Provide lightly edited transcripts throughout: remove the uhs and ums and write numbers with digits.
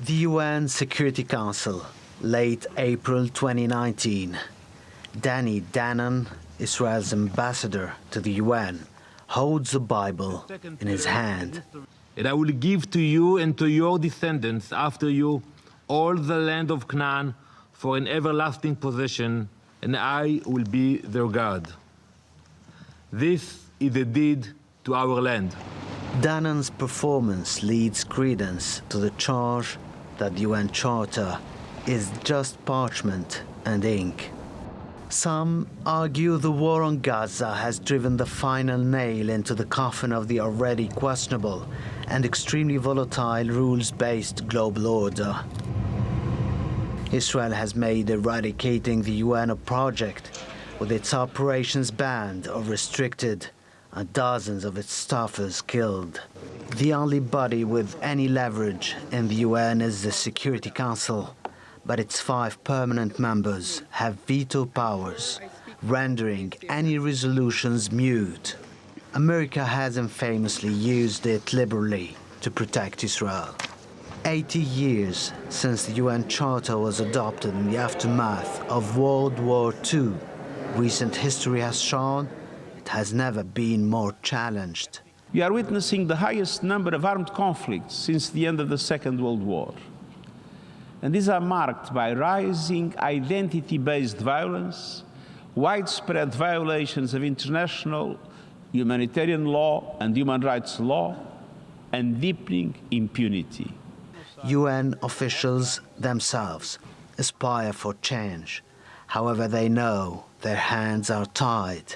The UN Security Council, late April 2019. Danny Danon, Israel's ambassador to the UN, holds the Bible in his hand. And I will give to you and to your descendants after you all the land of Canaan for an everlasting possession, and I will be their God. This is a deed to our land. Danon's performance leads credence to the charge that the UN Charter is just parchment and ink. Some argue the war on Gaza has driven the final nail into the coffin of the already questionable and extremely volatile rules-based global order. Israel has made eradicating the UN a project, with its operations banned or restricted and dozens of its staffers killed. The only body with any leverage in the UN is the Security Council, but its 5 permanent members have veto powers, rendering any resolutions mute. America has infamously used it liberally to protect Israel. 80 years since the UN Charter was adopted in the aftermath of World War II, recent history has shown it has never been more challenged. We are witnessing the highest number of armed conflicts since the end of the Second World War. And these are marked by rising identity-based violence, widespread violations of international humanitarian law and human rights law, and deepening impunity. UN officials themselves aspire for change. However, they know their hands are tied,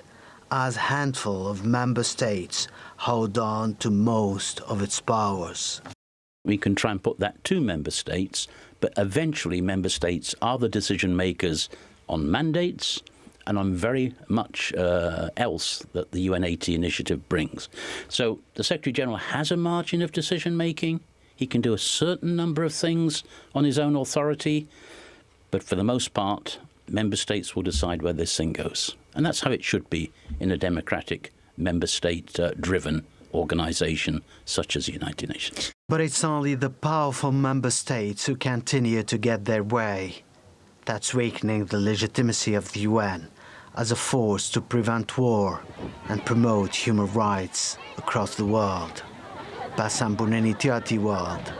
as a handful of member states hold on to most of its powers. We can try and put that to member states, but eventually member states are the decision makers on mandates and on very much else that the UN80 initiative brings. So the Secretary-General has a margin of decision making. He can do a certain number of things on his own authority, but for the most part, member states will decide where this thing goes. And that's how it should be in a democratic, member state-driven organization such as the United Nations. But it's only the powerful member states who continue to get their way. That's weakening the legitimacy of the UN as a force to prevent war and promote human rights across the world. Bassam Bounenni, TRT World.